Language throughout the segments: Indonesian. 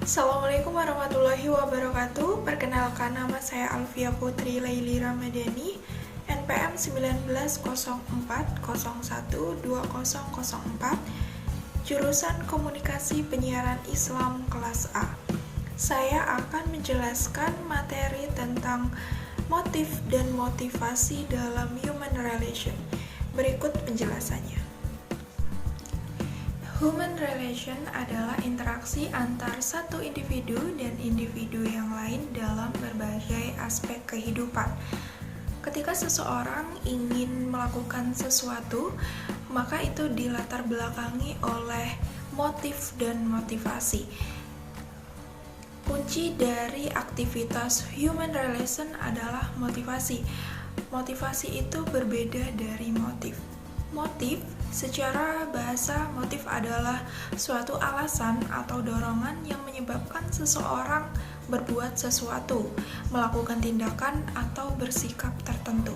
Assalamualaikum warahmatullahi wabarakatuh. Perkenalkan, nama saya Alfia Putri Laili Ramadhani, NPM 1904012004, jurusan Komunikasi Penyiaran Islam kelas A. Saya akan menjelaskan materi tentang motif dan motivasi dalam human relation. Berikut penjelasannya. Human relation adalah interaksi antar satu individu dan individu yang lain dalam berbagai aspek kehidupan. Ketika seseorang ingin melakukan sesuatu, maka itu dilatar belakangi oleh motif dan motivasi. Kunci dari aktivitas human relation adalah motivasi. Motivasi itu berbeda dari motif. Motif, secara bahasa, motif adalah suatu alasan atau dorongan yang menyebabkan seseorang berbuat sesuatu, melakukan tindakan, atau bersikap tertentu.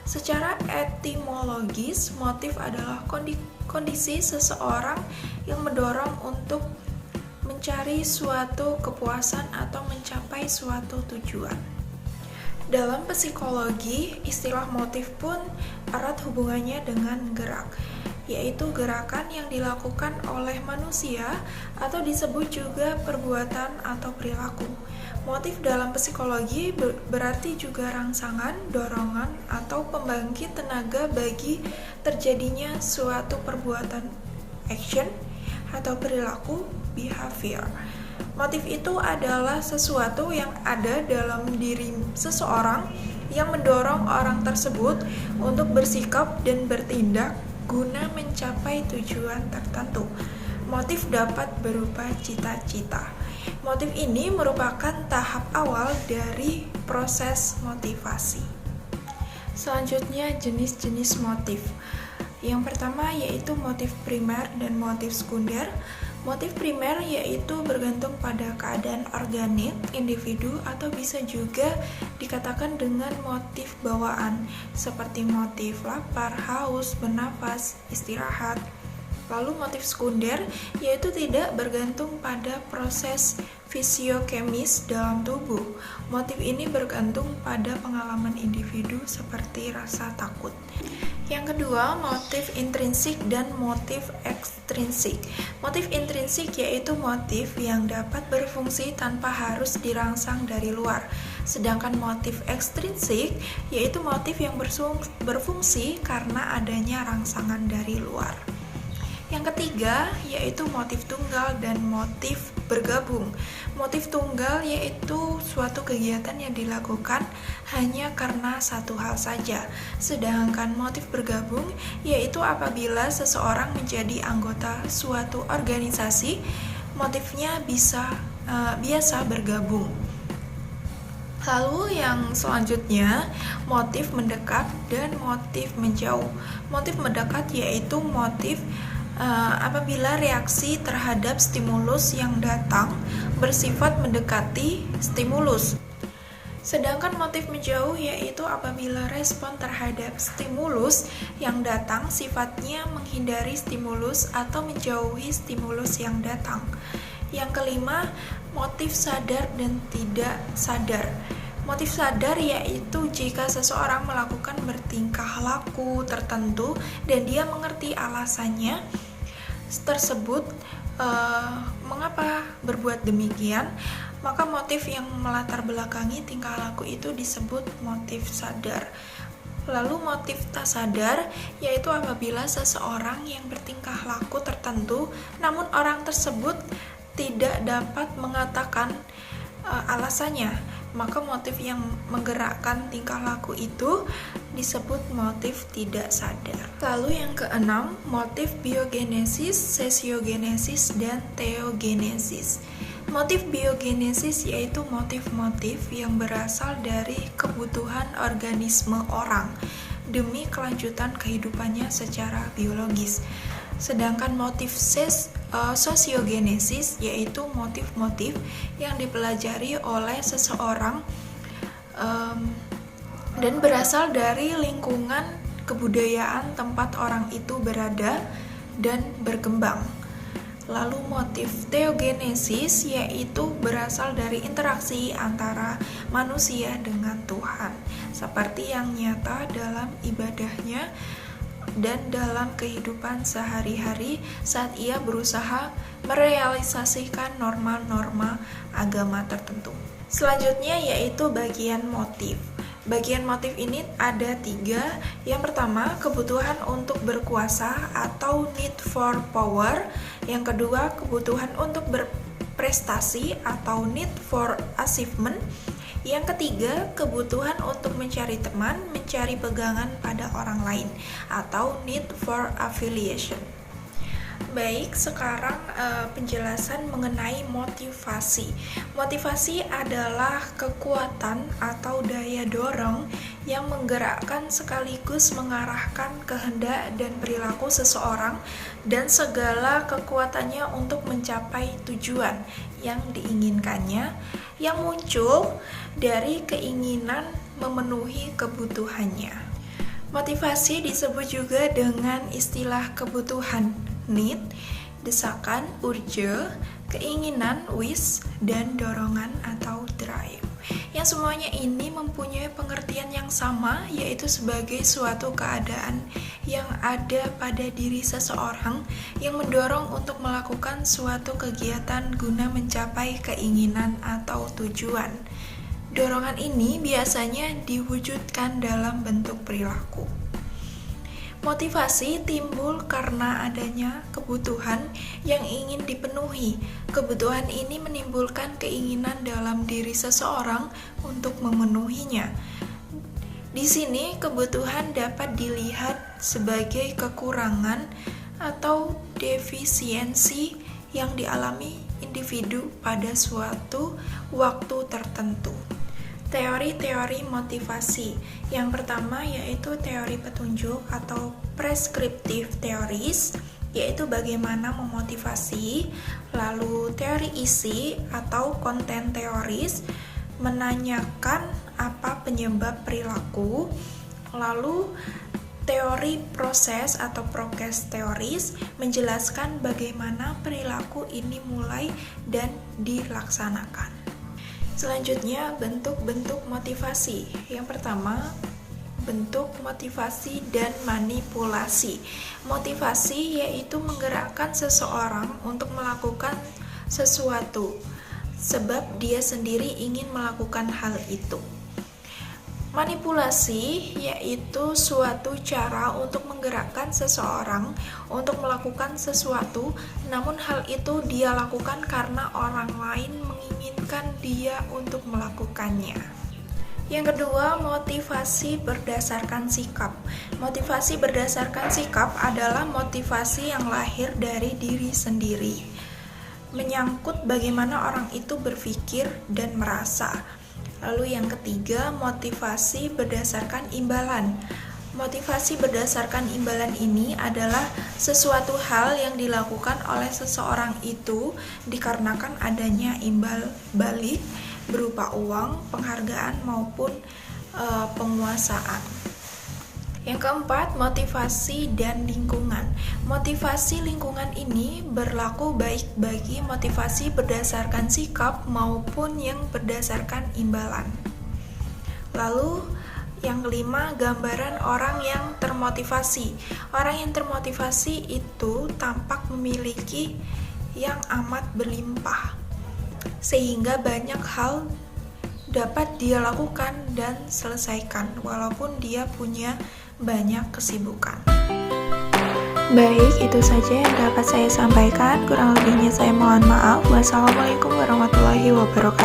Secara etimologis, motif adalah kondisi seseorang yang mendorong untuk mencari suatu kepuasan atau mencapai suatu tujuan. Dalam psikologi, istilah motif pun erat hubungannya dengan gerak, yaitu gerakan yang dilakukan oleh manusia atau disebut juga perbuatan atau perilaku. Motif dalam psikologi berarti juga rangsangan, dorongan, atau pembangkit tenaga bagi terjadinya suatu perbuatan action atau perilaku behavior. Motif itu adalah sesuatu yang ada dalam diri seseorang yang mendorong orang tersebut untuk bersikap dan bertindak guna mencapai tujuan tertentu. Motif dapat berupa cita-cita. Motif ini merupakan tahap awal dari proses motivasi. Selanjutnya, jenis-jenis motif. Yang pertama yaitu motif primer dan motif sekunder. Motif primer yaitu bergantung pada keadaan organik individu atau bisa juga dikatakan dengan motif bawaan seperti motif lapar, haus, bernafas, istirahat. Lalu motif sekunder yaitu tidak bergantung pada proses fisiokemis dalam tubuh. Motif ini bergantung pada pengalaman individu seperti rasa takut. Yang kedua, motif intrinsik dan motif ekstrinsik. Motif intrinsik yaitu motif yang dapat berfungsi tanpa harus dirangsang dari luar. Sedangkan motif ekstrinsik yaitu motif yang berfungsi karena adanya rangsangan dari luar. Yang ketiga yaitu motif tunggal dan motif bergabung. Motif tunggal yaitu suatu kegiatan yang dilakukan hanya karena satu hal saja. Sedangkan motif bergabung yaitu apabila seseorang menjadi anggota suatu organisasi, motifnya biasa bergabung. Lalu yang selanjutnya, motif mendekat dan motif menjauh. Motif mendekat yaitu motif apabila reaksi terhadap stimulus yang datang bersifat mendekati stimulus. Sedangkan motif menjauh yaitu apabila respon terhadap stimulus yang datang sifatnya menghindari stimulus atau menjauhi stimulus yang datang. Yang kelima, motif sadar dan tidak sadar. Motif sadar yaitu jika seseorang melakukan bertingkah laku tertentu dan dia mengerti alasannya tersebut, mengapa berbuat demikian, maka motif yang melatar belakangi tingkah laku itu disebut motif sadar. Lalu motif tak sadar yaitu apabila seseorang yang bertingkah laku tertentu namun orang tersebut tidak dapat mengatakan alasannya, maka motif yang menggerakkan tingkah laku itu disebut motif tidak sadar. Lalu yang keenam, motif biogenesis, sesiogenesis, dan teogenesis. Motif biogenesis yaitu motif-motif yang berasal dari kebutuhan organisme orang demi kelanjutan kehidupannya secara biologis. Sedangkan motif sosiogenesis yaitu motif-motif yang dipelajari oleh seseorang dan berasal dari lingkungan kebudayaan tempat orang itu berada dan berkembang. Lalu motif teogenesis yaitu berasal dari interaksi antara manusia dengan Tuhan, seperti yang nyata dalam ibadahnya dan dalam kehidupan sehari-hari saat ia berusaha merealisasikan norma-norma agama tertentu. Selanjutnya yaitu bagian motif. Bagian motif ini ada 3. Yang pertama, kebutuhan untuk berkuasa atau need for power. Yang kedua, kebutuhan untuk berprestasi atau need for achievement. Yang ketiga, kebutuhan untuk mencari teman, mencari pegangan pada orang lain atau need for affiliation. Baik, sekarang penjelasan mengenai motivasi. Motivasi adalah kekuatan atau daya dorong yang menggerakkan sekaligus mengarahkan kehendak dan perilaku seseorang dan segala kekuatannya untuk mencapai tujuan yang diinginkannya, yang muncul dari keinginan memenuhi kebutuhannya. Motivasi disebut juga dengan istilah kebutuhan, need, desakan, urge, keinginan, wish, dan dorongan atau drive. Yang semuanya ini mempunyai pengertian yang sama, yaitu sebagai suatu keadaan yang ada pada diri seseorang yang mendorong untuk melakukan suatu kegiatan guna mencapai keinginan atau tujuan. Dorongan ini biasanya diwujudkan dalam bentuk perilaku. Motivasi timbul karena adanya kebutuhan yang ingin dipenuhi. Kebutuhan ini menimbulkan keinginan dalam diri seseorang untuk memenuhinya. Di sini kebutuhan dapat dilihat sebagai kekurangan atau defisiensi yang dialami individu pada suatu waktu tertentu. Teori-teori motivasi. Yang pertama yaitu teori petunjuk atau prescriptive theories, yaitu bagaimana memotivasi. Lalu teori isi atau content theories, menanyakan apa penyebab perilaku. Lalu teori proses atau progress theories, menjelaskan bagaimana perilaku ini mulai dan dilaksanakan. Selanjutnya, bentuk-bentuk motivasi. Yang pertama, bentuk motivasi dan manipulasi. Motivasi yaitu menggerakkan seseorang untuk melakukan sesuatu, sebab dia sendiri ingin melakukan hal itu. Manipulasi yaitu suatu cara untuk menggerakkan seseorang untuk melakukan sesuatu, namun hal itu dia lakukan karena orang lain menginginkan dia untuk melakukannya. Yang kedua, motivasi berdasarkan sikap. Motivasi berdasarkan sikap adalah motivasi yang lahir dari diri sendiri, menyangkut bagaimana orang itu berpikir dan merasa. Lalu yang ketiga, motivasi berdasarkan imbalan. Motivasi berdasarkan imbalan ini adalah sesuatu hal yang dilakukan oleh seseorang itu dikarenakan adanya imbal balik berupa uang, penghargaan maupun penguasaan. Yang keempat, motivasi dan lingkungan. Motivasi lingkungan ini berlaku baik bagi motivasi berdasarkan sikap maupun yang berdasarkan imbalan. Lalu yang kelima, gambaran orang yang termotivasi. Orang yang termotivasi itu tampak memiliki yang amat berlimpah, sehingga banyak hal dapat dia lakukan dan selesaikan walaupun dia punya banyak kesibukan. Baik, itu saja yang dapat saya sampaikan. Kurang lebihnya saya mohon maaf. Wassalamualaikum warahmatullahi wabarakatuh.